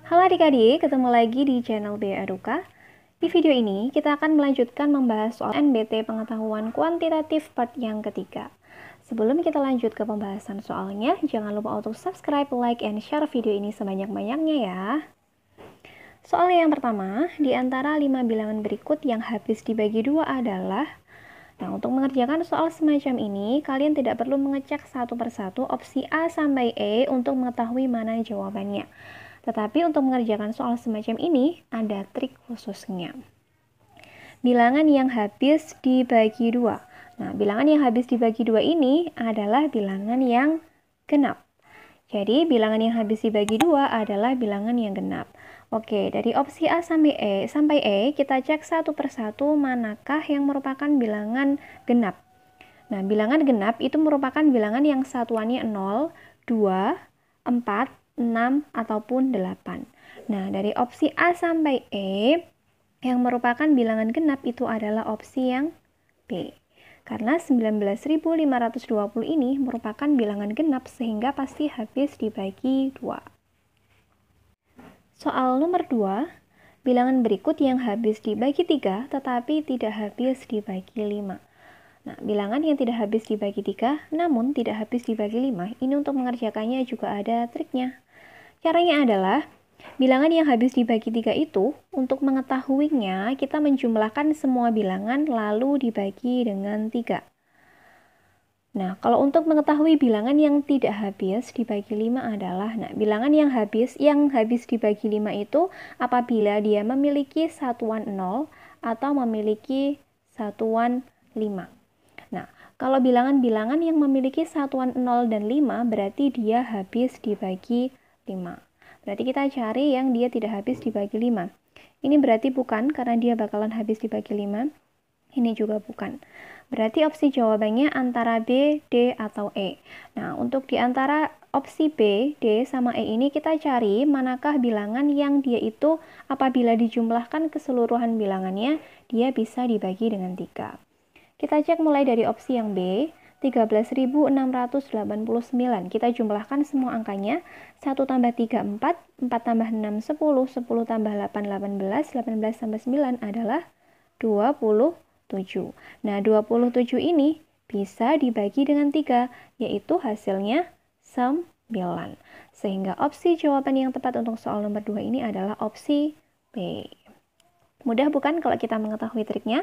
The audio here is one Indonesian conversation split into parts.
Halo adik-adik, ketemu lagi di channel BA Eduka. Di video ini, kita akan melanjutkan membahas soal NBT Pengetahuan Kuantitatif part yang ketiga. Sebelum kita lanjut ke pembahasan soalnya, jangan lupa untuk subscribe, like, and share video ini sebanyak-banyaknya ya. Soal yang pertama, di antara 5 bilangan berikut yang habis dibagi 2 adalah... Nah, untuk mengerjakan soal semacam ini, kalian tidak perlu mengecek satu persatu opsi A sampai E untuk mengetahui mana jawabannya. Tetapi untuk mengerjakan soal semacam ini, ada trik khususnya. Bilangan yang habis dibagi 2. Nah, bilangan yang habis dibagi 2 ini adalah bilangan yang genap. Jadi, bilangan yang habis dibagi 2 adalah bilangan yang genap. Oke, dari opsi A sampai E, kita cek satu persatu manakah yang merupakan bilangan genap. Nah, bilangan genap itu merupakan bilangan yang satuannya 0, 2, 4, 6, ataupun 8. Nah, dari opsi A sampai E, yang merupakan bilangan genap itu adalah opsi yang B. Karena 19.520 ini merupakan bilangan genap sehingga pasti habis dibagi 2. Soal nomor 2, bilangan berikut yang habis dibagi 3 tetapi tidak habis dibagi 5. Nah, bilangan yang tidak habis dibagi 3 namun tidak habis dibagi 5, ini untuk mengerjakannya juga ada triknya. Caranya adalah, bilangan yang habis dibagi 3 itu, untuk mengetahuinya, kita menjumlahkan semua bilangan lalu dibagi dengan 3. Nah, kalau untuk mengetahui bilangan yang tidak habis dibagi 5 adalah, nah, bilangan yang habis dibagi 5 itu apabila dia memiliki satuan 0 atau memiliki satuan 5. Nah, kalau bilangan-bilangan yang memiliki satuan 0 dan 5 berarti dia habis dibagi 5. Berarti kita cari yang dia tidak habis dibagi 5. Ini berarti bukan karena dia bakalan habis dibagi 5. Ini juga bukan. Berarti opsi jawabannya antara B, D, atau E. Nah, untuk di antara opsi B, D, sama E ini kita cari manakah bilangan yang dia itu apabila dijumlahkan keseluruhan bilangannya, dia bisa dibagi dengan 3. Kita cek mulai dari opsi yang B, 13.689. Kita jumlahkan semua angkanya. 1 tambah 3, 4. 4 tambah 6, 10. 10 tambah 8, 18. 18 tambah 9 adalah 27. Nah, 27 ini bisa dibagi dengan 3, yaitu hasilnya 9. Sehingga opsi jawaban yang tepat untuk soal nomor 2 ini adalah opsi B. Mudah bukan kalau kita mengetahui triknya?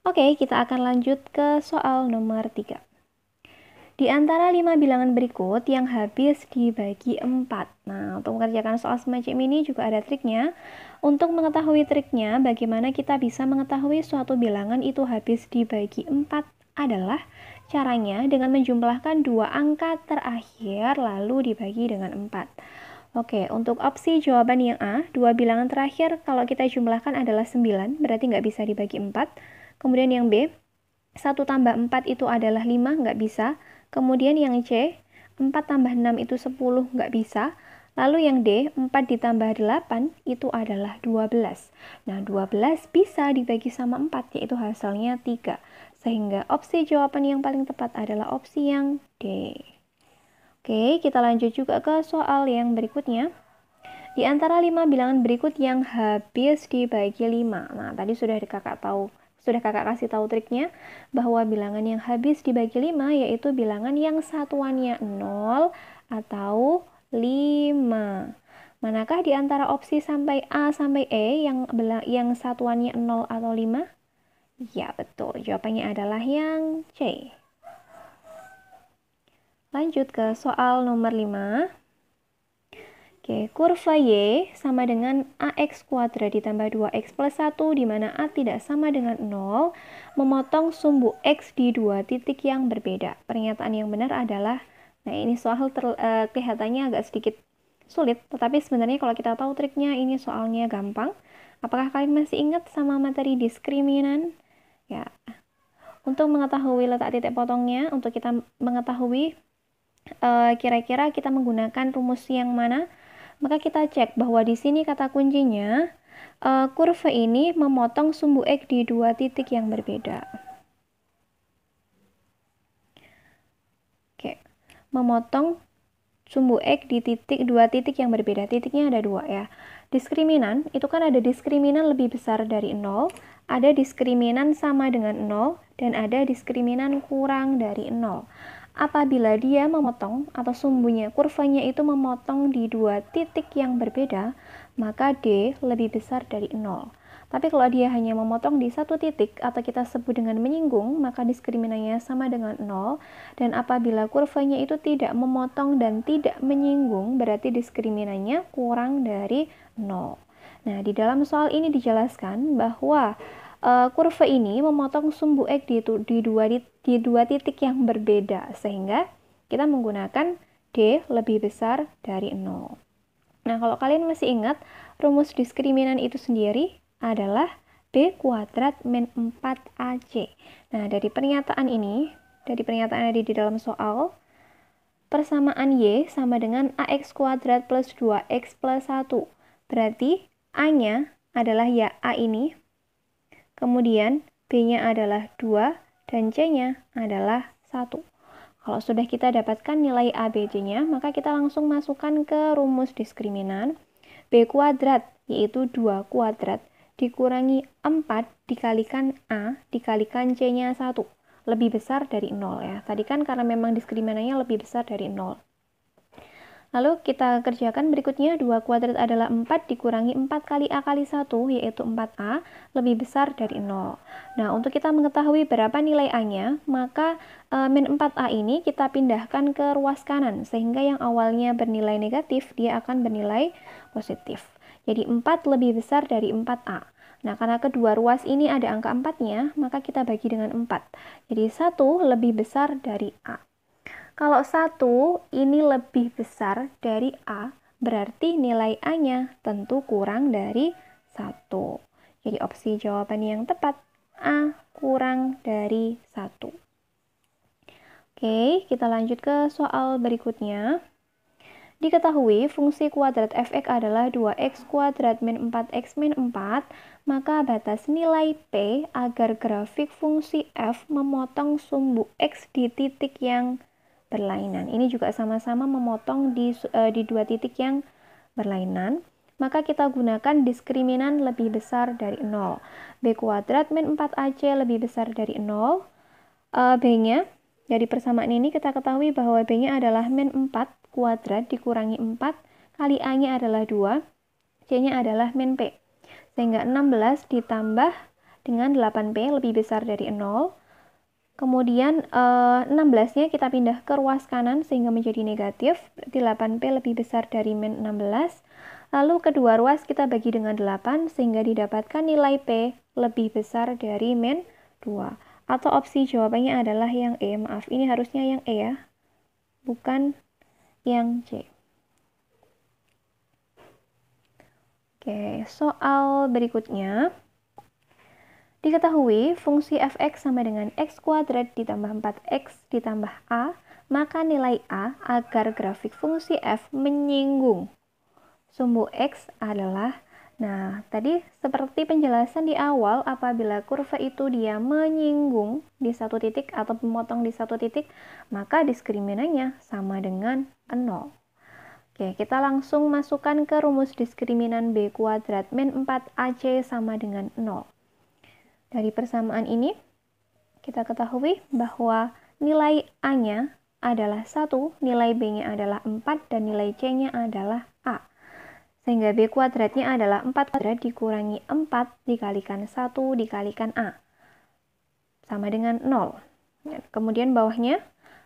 Oke, kita akan lanjut ke soal nomor 3. Di antara 5 bilangan berikut yang habis dibagi 4. Nah, untuk mengerjakan soal semacam ini juga ada triknya. Untuk mengetahui triknya, bagaimana kita bisa mengetahui suatu bilangan itu habis dibagi 4 adalah caranya dengan menjumlahkan 2 angka terakhir lalu dibagi dengan 4. Oke, untuk opsi jawaban yang A, 2 bilangan terakhir kalau kita jumlahkan adalah 9, berarti nggak bisa dibagi 4. Kemudian yang B, 1 tambah 4 itu adalah 5, nggak bisa. Kemudian yang C, 4 tambah 6 itu 10, nggak bisa. Lalu yang D, 4 ditambah 8 itu adalah 12. Nah, 12 bisa dibagi sama 4, yaitu hasilnya 3. Sehingga opsi jawaban yang paling tepat adalah opsi yang D. Oke, kita lanjut juga ke soal yang berikutnya. Di antara 5 bilangan berikut yang habis dibagi 5. Nah, tadi sudah kakak kasih tahu triknya bahwa bilangan yang habis dibagi 5 yaitu bilangan yang satuannya 0 atau 5. Manakah di antara opsi sampai A sampai E yang satuannya 0 atau 5? Ya, betul. Jawabannya adalah yang C. Lanjut ke soal nomor 5. Oke, kurva Y sama dengan AX kuadrat ditambah 2X plus 1, di mana A tidak sama dengan 0, memotong sumbu X di 2 titik yang berbeda. Pernyataan yang benar adalah, nah ini soal kelihatannya agak sedikit sulit, tetapi sebenarnya kalau kita tahu triknya, ini soalnya gampang. Apakah kalian masih ingat sama materi diskriminan? Ya, untuk mengetahui letak titik potongnya, untuk kita mengetahui kira-kira kita menggunakan rumus yang mana, maka kita cek bahwa di sini kata kuncinya kurva ini memotong sumbu X di 2 titik yang berbeda. Oke, memotong sumbu X di dua titik yang berbeda. Titiknya ada 2 ya. Diskriminan, itu kan ada diskriminan lebih besar dari 0, ada diskriminan sama dengan 0, dan ada diskriminan kurang dari 0. Apabila dia memotong atau sumbunya, kurvanya itu memotong di 2 titik yang berbeda, maka D lebih besar dari 0. Tapi kalau dia hanya memotong di 1 titik atau kita sebut dengan menyinggung, maka diskriminannya sama dengan 0. Dan apabila kurvanya itu tidak memotong dan tidak menyinggung, berarti diskriminannya kurang dari 0. Nah, di dalam soal ini dijelaskan bahwa kurva ini memotong sumbu X di dua titik yang berbeda, sehingga kita menggunakan D lebih besar dari 0. Nah, kalau kalian masih ingat, rumus diskriminan itu sendiri adalah B kuadrat min 4AC. Nah, dari pernyataan ini, dari pernyataan yang ada di dalam soal, persamaan Y sama dengan AX kuadrat plus 2X plus 1. Berarti A-nya adalah ya A ini, kemudian B-nya adalah 2, dan C-nya adalah 1. Kalau sudah kita dapatkan nilai A, B, C-nya, maka kita langsung masukkan ke rumus diskriminan. B kuadrat, yaitu 2 kuadrat, dikurangi 4 dikalikan A dikalikan C-nya 1. Lebih besar dari 0 ya. Tadi kan karena memang diskriminannya lebih besar dari 0. Lalu kita kerjakan berikutnya, 2 kuadrat adalah 4 dikurangi 4 kali A kali 1, yaitu 4A, lebih besar dari 0. Nah, untuk kita mengetahui berapa nilai A-nya, maka min 4A ini kita pindahkan ke ruas kanan, sehingga yang awalnya bernilai negatif, dia akan bernilai positif. Jadi 4 lebih besar dari 4A. Nah, karena kedua ruas ini ada angka 4-nya, maka kita bagi dengan 4. Jadi 1 lebih besar dari A. Kalau 1 ini lebih besar dari A, berarti nilai A-nya tentu kurang dari 1. Jadi opsi jawaban yang tepat A kurang dari 1. Oke, kita lanjut ke soal berikutnya. Diketahui fungsi kuadrat f(x) adalah 2x kuadrat min 4x min 4, maka batas nilai P agar grafik fungsi f memotong sumbu x di titik yang berlainan. Ini juga sama-sama memotong di 2 titik yang berlainan. Maka kita gunakan diskriminan lebih besar dari 0. B kuadrat min 4AC lebih besar dari 0. B-nya, dari persamaan ini kita ketahui bahwa B-nya adalah min 4 kuadrat dikurangi 4 kali A-nya adalah 2, C-nya adalah min P. Sehingga 16 ditambah dengan 8P lebih besar dari 0. Kemudian 16-nya kita pindah ke ruas kanan sehingga menjadi negatif, berarti 8P lebih besar dari min 16. Lalu kedua ruas kita bagi dengan 8 sehingga didapatkan nilai P lebih besar dari min 2. Atau opsi jawabannya adalah yang E. Maaf, ini harusnya yang E ya, bukan yang C. Oke, soal berikutnya. Diketahui fungsi f(x) sama dengan x kuadrat ditambah 4x ditambah A, maka nilai A agar grafik fungsi f menyinggung sumbu x adalah, nah tadi seperti penjelasan di awal, apabila kurva itu dia menyinggung di 1 titik atau memotong di 1 titik, maka diskriminannya sama dengan 0. Oke, kita langsung masukkan ke rumus diskriminan B kuadrat min 4AC sama dengan 0. Dari persamaan ini, kita ketahui bahwa nilai A-nya adalah 1, nilai B-nya adalah 4, dan nilai C-nya adalah A. Sehingga B kuadratnya adalah 4 kuadrat dikurangi 4 dikalikan 1 dikalikan A. Sama dengan 0. Kemudian bawahnya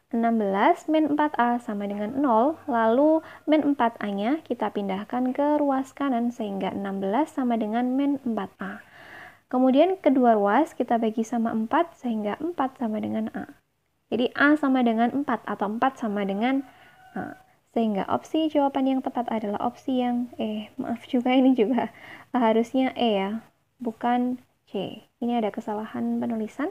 16 min 4A sama dengan 0, lalu min 4A-nya kita pindahkan ke ruas kanan sehingga 16 sama dengan min 4A. Kemudian kedua ruas kita bagi sama 4 sehingga 4 sama dengan A. Jadi A sama dengan 4 atau 4 sama dengan A. Sehingga opsi jawaban yang tepat adalah opsi yang E. Maaf juga, ini juga harusnya E ya, bukan C. Ini ada kesalahan penulisan.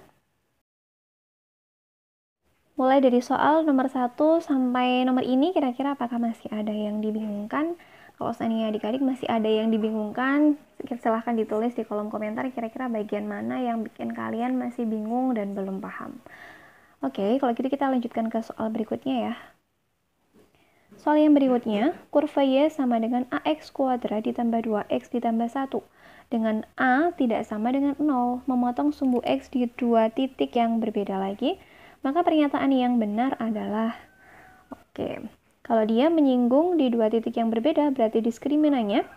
Mulai dari soal nomor 1 sampai nomor ini, kira-kira apakah masih ada yang dibingungkan? Kalau seandainya adik-adik masih ada yang dibingungkan, silahkan ditulis di kolom komentar kira-kira bagian mana yang bikin kalian masih bingung dan belum paham. Oke, kalau gitu kita lanjutkan ke soal berikutnya ya. Soal yang berikutnya, kurva Y sama dengan AX kuadrat ditambah 2X ditambah 1. Dengan A tidak sama dengan 0, memotong sumbu X di dua titik yang berbeda lagi, maka pernyataan yang benar adalah, kalau dia menyinggung di dua titik yang berbeda, berarti diskriminannya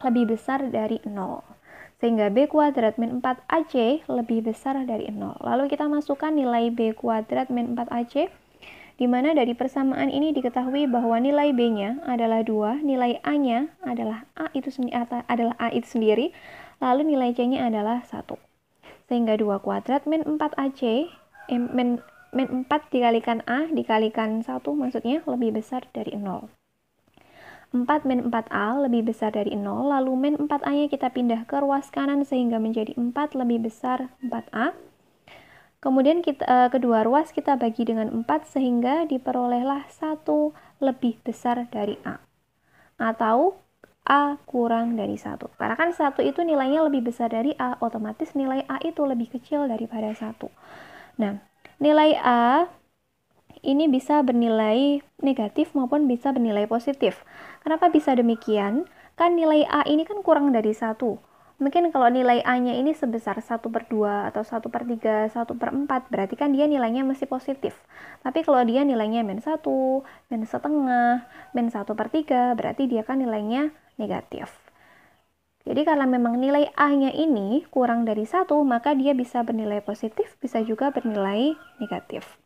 lebih besar dari 0. Sehingga B kuadrat min 4AC lebih besar dari 0. Lalu kita masukkan nilai B kuadrat min 4AC, di mana dari persamaan ini diketahui bahwa nilai B-nya adalah 2, nilai A-nya adalah A itu sendiri, lalu nilai C-nya adalah 1. Sehingga 2 kuadrat min 4AC, min 4 dikalikan A dikalikan 1 maksudnya lebih besar dari 0. 4 min 4A lebih besar dari 0, lalu min 4A-nya kita pindah ke ruas kanan sehingga menjadi 4 lebih besar 4A. Kemudian kedua ruas kita bagi dengan 4 sehingga diperolehlah 1 lebih besar dari A. Atau A kurang dari 1. Karena kan 1 itu nilainya lebih besar dari A, otomatis nilai A itu lebih kecil daripada 1. Nah, nilai A ini bisa bernilai negatif maupun bisa bernilai positif. Kenapa bisa demikian? Kan nilai A ini kan kurang dari 1. Mungkin kalau nilai A-nya ini sebesar 1/2 atau 1/3, 1/4, berarti kan dia nilainya masih positif. Tapi kalau dia nilainya min 1, min setengah, min 1/3, berarti dia kan nilainya negatif. Jadi karena memang nilai A-nya ini kurang dari 1, maka dia bisa bernilai positif, bisa juga bernilai negatif.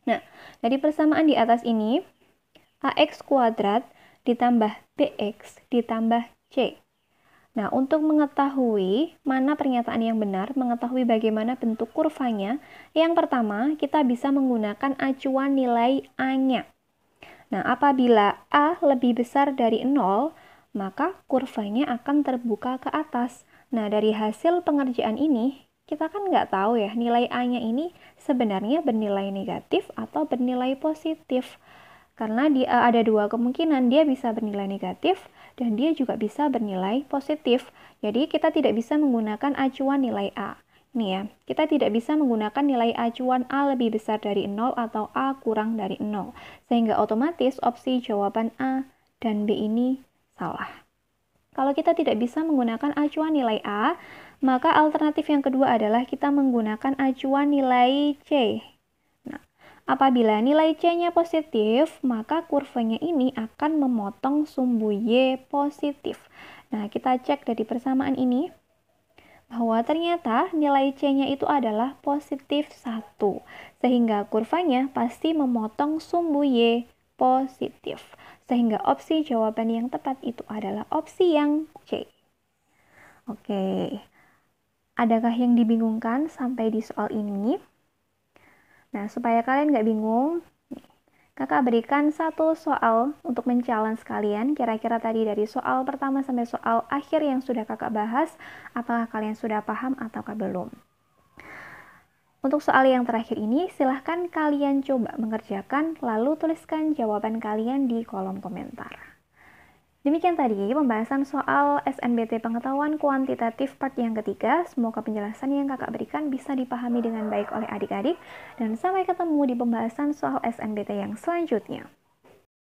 Nah, dari persamaan di atas ini, AX kuadrat ditambah BX ditambah C. Nah, untuk mengetahui mana pernyataan yang benar, mengetahui bagaimana bentuk kurvanya, yang pertama kita bisa menggunakan acuan nilai A-nya. Nah, apabila A lebih besar dari 0, maka kurvanya akan terbuka ke atas. Nah, dari hasil pengerjaan ini, kita kan nggak tahu ya, nilai A-nya ini sebenarnya bernilai negatif atau bernilai positif. Karena ada dua kemungkinan, dia bisa bernilai negatif dan dia juga bisa bernilai positif. Jadi kita tidak bisa menggunakan acuan nilai A. Ini ya, kita tidak bisa menggunakan nilai acuan A lebih besar dari 0 atau A kurang dari 0. Sehingga otomatis opsi jawaban A dan B ini salah. Kalau kita tidak bisa menggunakan acuan nilai A, maka alternatif yang kedua adalah kita menggunakan acuan nilai C. Apabila nilai C-nya positif, maka kurvanya ini akan memotong sumbu Y positif. Nah, kita cek dari persamaan ini, bahwa ternyata nilai C-nya itu adalah positif 1. Sehingga kurvanya pasti memotong sumbu Y positif. Sehingga opsi jawaban yang tepat itu adalah opsi yang C. Oke, adakah yang dibingungkan sampai di soal ini? Nah, supaya kalian nggak bingung, kakak berikan satu soal untuk men-challenge kalian. Kira-kira tadi dari soal pertama sampai soal akhir yang sudah kakak bahas, apakah kalian sudah paham ataukah belum? Untuk soal yang terakhir ini, silahkan kalian coba mengerjakan, lalu tuliskan jawaban kalian di kolom komentar. Demikian tadi pembahasan soal SNBT Pengetahuan Kuantitatif part yang ketiga. Semoga penjelasan yang kakak berikan bisa dipahami dengan baik oleh adik-adik. Dan sampai ketemu di pembahasan soal SNBT yang selanjutnya.